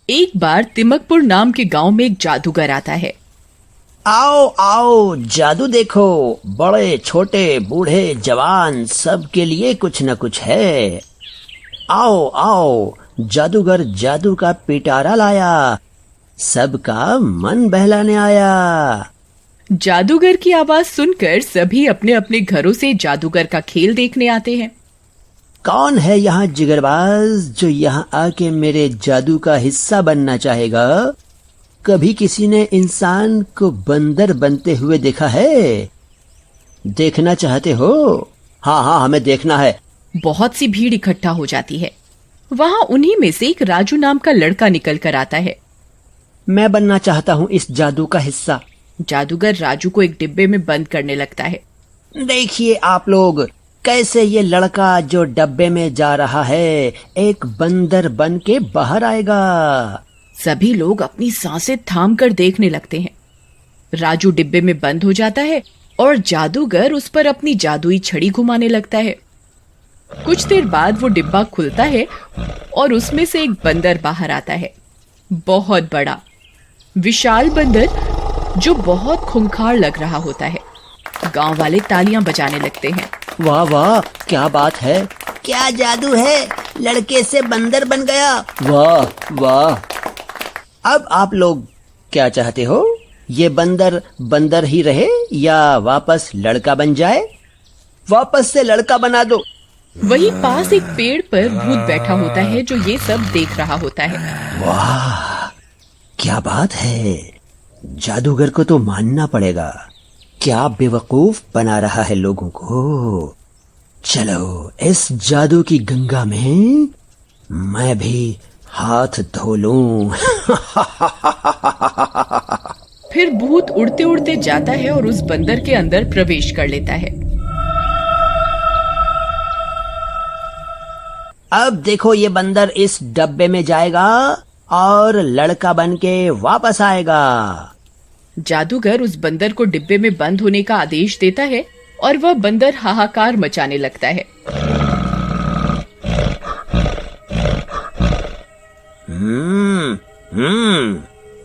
एक बार तिमकपुर नाम के गांव में एक जादूगर आता है। आओ आओ, जादू देखो। बड़े छोटे बूढ़े जवान सबके लिए कुछ न कुछ है। आओ आओ, जादूगर जादू का पिटारा लाया, सबका मन बहलाने आया। जादूगर की आवाज सुनकर सभी अपने अपने घरों से जादूगर का खेल देखने आते हैं। कौन है यहाँ जिगरबाज जो यहाँ आके मेरे जादू का हिस्सा बनना चाहेगा? कभी किसी ने इंसान को बंदर बनते हुए देखा है? देखना चाहते हो? हाँ हाँ, हमें देखना है। बहुत सी भीड़ इकट्ठा हो जाती है। वहाँ उन्हीं में से एक राजू नाम का लड़का निकल कर आता है। मैं बनना चाहता हूँ इस जादू का हिस्सा। जादूगर राजू को एक डिब्बे में बंद करने लगता है। देखिए आप लोग, कैसे ये लड़का जो डब्बे में जा रहा है एक बंदर बन के बाहर आएगा। सभी लोग अपनी सांसें थाम कर देखने लगते हैं। राजू डिब्बे में बंद हो जाता है और जादूगर उस पर अपनी जादुई छड़ी घुमाने लगता है। कुछ देर बाद वो डिब्बा खुलता है और उसमें से एक बंदर बाहर आता है। बहुत बड़ा विशाल बंदर जो बहुत खूंखार लग रहा होता है। गांव वाले तालियां बजाने लगते हैं। वाह वाह, क्या बात है। क्या जादू है, लड़के से बंदर बन गया। वाह वाह। अब आप लोग क्या चाहते हो? ये बंदर बंदर ही रहे या वापस लड़का बन जाए? वापस से लड़का बना दो। वहीं पास एक पेड़ पर भूत बैठा होता है जो ये सब देख रहा होता है। वाह, क्या बात है। जादूगर को तो मानना पड़ेगा। क्या बेवकूफ बना रहा है लोगों को। चलो इस जादू की गंगा में मैं भी हाथ धो लूं। फिर भूत उड़ते उड़ते जाता है और उस बंदर के अंदर प्रवेश कर लेता है। अब देखो, ये बंदर इस डब्बे में जाएगा और लड़का बन के वापस आएगा। जादूगर उस बंदर को डिब्बे में बंद होने का आदेश देता है और वह बंदर हाहाकार मचाने लगता है।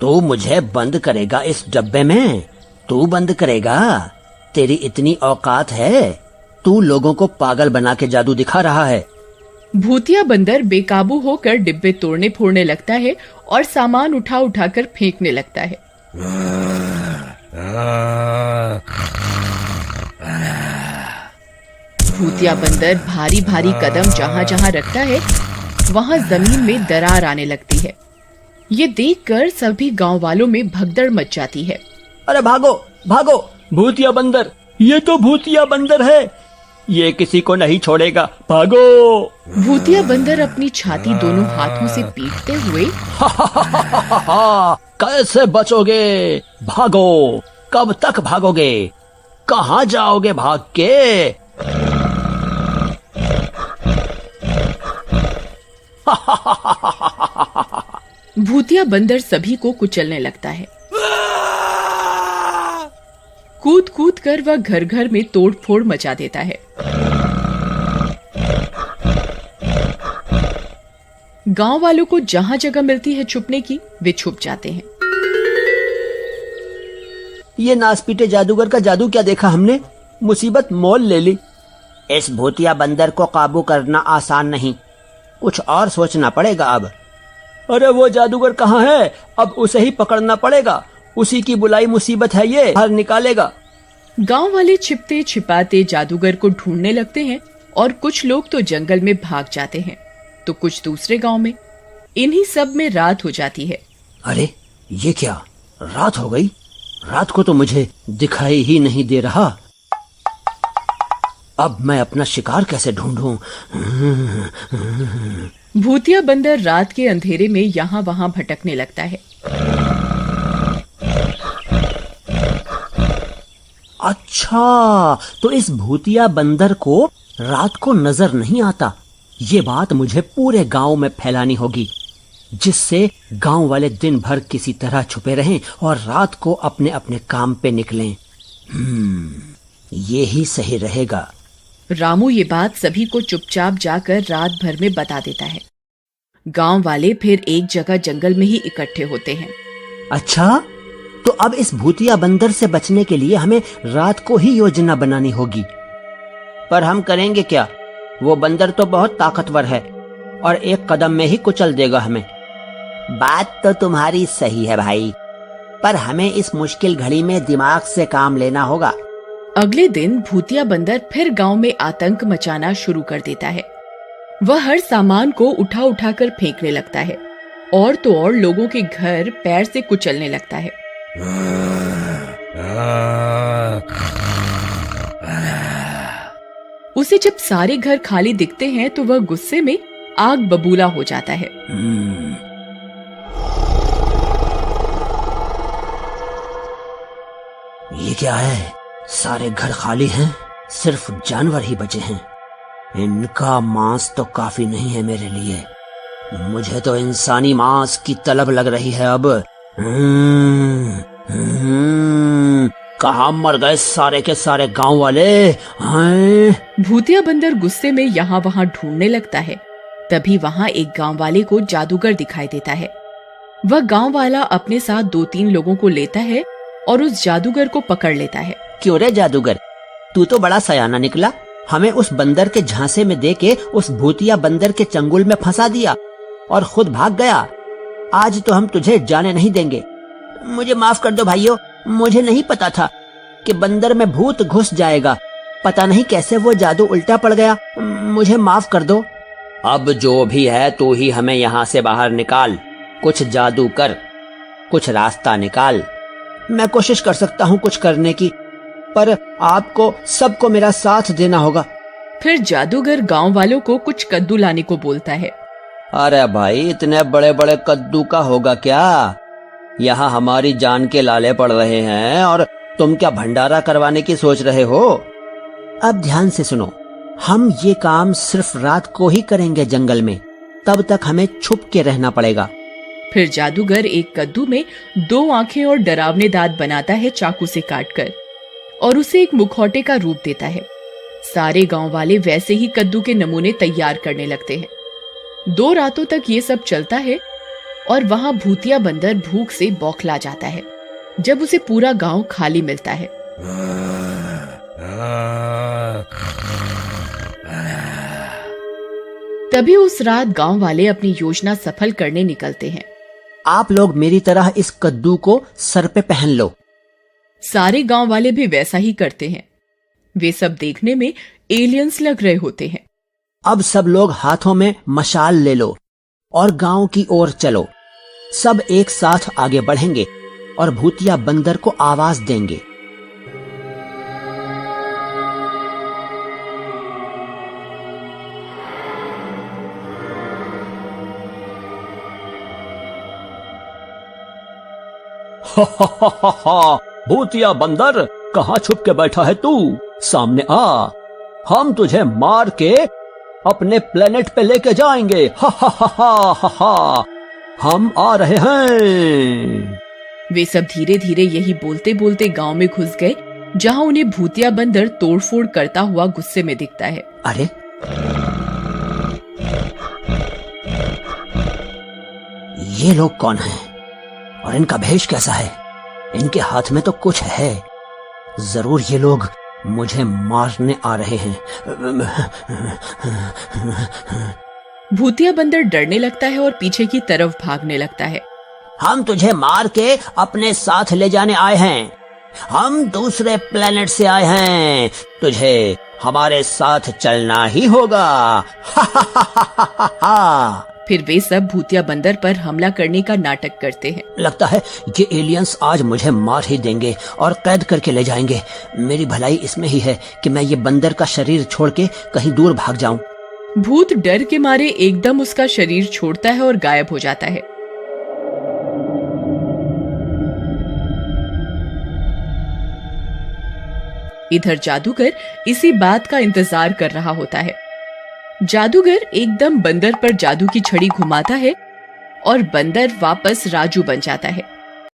तू मुझे बंद करेगा इस डब्बे में? तू बंद करेगा? तेरी इतनी औकात है? तू लोगों को पागल बना के जादू दिखा रहा है। भूतिया बंदर बेकाबू होकर डिब्बे तोड़ने फोड़ने लगता है और सामान उठा उठा कर फेंकने लगता है। भूतिया बंदर भारी भारी कदम जहाँ जहाँ रखता है वहाँ जमीन में दरार आने लगती है। ये देखकर सभी गांव वालों में भगदड़ मच जाती है। अरे भागो भागो, भूतिया बंदर, ये तो भूतिया बंदर है, ये किसी को नहीं छोड़ेगा, भागो। भूतिया बंदर अपनी छाती दोनों हाथों से पीटते हुए कैसे बचोगे? भागो। कब तक भागोगे? कहाँ जाओगे भाग के? भूतिया बंदर सभी को कुचलने लगता है। कूद कूद कर वह घर घर में तोड़ फोड़ मचा देता है। गांव वालों को जहां जगह मिलती है छुपने की, वे छुप जाते हैं। ये नासपीटे जादूगर का जादू क्या देखा हमने, मुसीबत मोल ले ली। इस भूतिया बंदर को काबू करना आसान नहीं, कुछ और सोचना पड़ेगा अब। अरे वो जादूगर कहाँ है? अब उसे ही पकड़ना पड़ेगा, उसी की बुलाई मुसीबत है, ये हर निकालेगा। गांव वाले छिपते छिपाते जादूगर को ढूंढने लगते हैं और कुछ लोग तो जंगल में भाग जाते हैं तो कुछ दूसरे गांव में। इन्हीं सब में रात हो जाती है। अरे ये क्या, रात हो गई? रात को तो मुझे दिखाई ही नहीं दे रहा। अब मैं अपना शिकार कैसे ढूंढूं? भूतिया बंदर रात के अंधेरे में यहाँ वहाँ भटकने लगता है। अच्छा, तो इस भूतिया बंदर को रात को नजर नहीं आता। ये बात मुझे पूरे गांव में फैलानी होगी, जिससे गांव वाले दिन भर किसी तरह छुपे रहें और रात को अपने अपने काम पे निकलें। ये ही सही रहेगा। रामू ये बात सभी को चुपचाप जाकर रात भर में बता देता है। गांव वाले फिर एक जगह जंगल में ही इकट्ठे होते हैं। अच्छा, तो अब इस भूतिया बंदर से बचने के लिए हमें रात को ही योजना बनानी होगी। पर हम करेंगे क्या? वो बंदर तो बहुत ताकतवर है और एक कदम में ही कुचल देगा हमें। बात तो तुम्हारी सही है भाई, पर हमें इस मुश्किल घड़ी में दिमाग से काम लेना होगा। अगले दिन भूतिया बंदर फिर गांव में आतंक मचाना शुरू कर देता है। वह हर सामान को उठा उठा कर फेंकने लगता है और तो और लोगों के घर पैर से कुचलने लगता है। उसे जब सारे घर खाली दिखते हैं तो वह गुस्से में आग बबूला हो जाता है। ये क्या है? सारे घर खाली हैं, सिर्फ जानवर ही बचे हैं। इनका मांस तो काफी नहीं है मेरे लिए। मुझे तो इंसानी मांस की तलब लग रही है अब। कहाँ मर गए सारे के सारे गांव वाले हैं? भूतिया बंदर गुस्से में यहाँ वहाँ ढूंढने लगता है। तभी वहाँ एक गांव वाले को जादूगर दिखाई देता है। वह गांव वाला अपने साथ 2-3 लोगों को लेता है और उस जादूगर को पकड़ लेता है। क्यों रे जादूगर, तू तो बड़ा सयाना निकला। हमें उस बंदर के झांसे में देके उस भूतिया बंदर के चंगुल में फंसा दिया और खुद भाग गया। आज तो हम तुझे जाने नहीं देंगे। मुझे माफ कर दो भाइयों, मुझे नहीं पता था कि बंदर में भूत घुस जाएगा। पता नहीं कैसे वो जादू उल्टा पड़ गया। मुझे माफ कर दो। अब जो भी है तू ही हमें यहाँ से बाहर निकाल। कुछ जादू कर, कुछ रास्ता निकाल। मैं कोशिश कर सकता हूँ कुछ करने की, पर आपको सबको मेरा साथ देना होगा। फिर जादूगर गांव वालों को कुछ कद्दू लाने को बोलता है। अरे भाई, इतने बड़े बड़े कद्दू का होगा क्या? यहाँ हमारी जान के लाले पड़ रहे हैं और तुम क्या भंडारा करवाने की सोच रहे हो? अब ध्यान से सुनो, हम ये काम सिर्फ रात को ही करेंगे जंगल में। तब तक हमें छुप के रहना पड़ेगा। फिर जादूगर एक कद्दू में 2 आंखें और डरावने दांत बनाता है चाकू से काटकर और उसे एक मुखौटे का रूप देता है। सारे गांव वाले वैसे ही कद्दू के नमूने तैयार करने लगते हैं। 2 रातों तक ये सब चलता है और वहां भूतिया बंदर भूख से बौखला जाता है जब उसे पूरा गांव खाली मिलता है। तभी उस रात गांव वाले अपनी योजना सफल करने निकलते हैं। आप लोग मेरी तरह इस कद्दू को सर पे पहन लो। सारे गांव वाले भी वैसा ही करते हैं। वे सब देखने में एलियंस लग रहे होते हैं। अब सब लोग हाथों में मशाल ले लो और गांव की ओर चलो। सब एक साथ आगे बढ़ेंगे और भूतिया बंदर को आवाज देंगे। भूतिया बंदर, कहाँ छुप के बैठा है तू? सामने आ, हम तुझे मार के अपने प्लेनेट पे लेके जाएंगे। हा हा हा हा हा, हम आ रहे हैं। वे सब धीरे धीरे यही बोलते बोलते गांव में घुस गए, जहां उन्हें भूतिया बंदर तोड़फोड़ करता हुआ गुस्से में दिखता है। अरे, ये लोग कौन हैं? और इनका भेष कैसा है? इनके हाथ में तो कुछ है। जरूर ये लोग मुझे मारने आ रहे हैं। भूतिया बंदर डरने लगता है और पीछे की तरफ भागने लगता है। हम तुझे मार के अपने साथ ले जाने आए हैं। हम दूसरे प्लेनेट से आए हैं। तुझे हमारे साथ चलना ही होगा। हा हा हा हा हा। फिर वे सब भूतिया बंदर पर हमला करने का नाटक करते हैं। लगता है ये एलियंस आज मुझे मार ही देंगे और कैद करके ले जाएंगे। मेरी भलाई इसमें ही है कि मैं ये बंदर का शरीर छोड़ के कहीं दूर भाग जाऊं। भूत डर के मारे एकदम उसका शरीर छोड़ता है और गायब हो जाता है। इधर जादूगर इसी बात का इंतजार कर रहा होता है। जादूगर एकदम बंदर पर जादू की छड़ी घुमाता है और बंदर वापस राजू बन जाता है।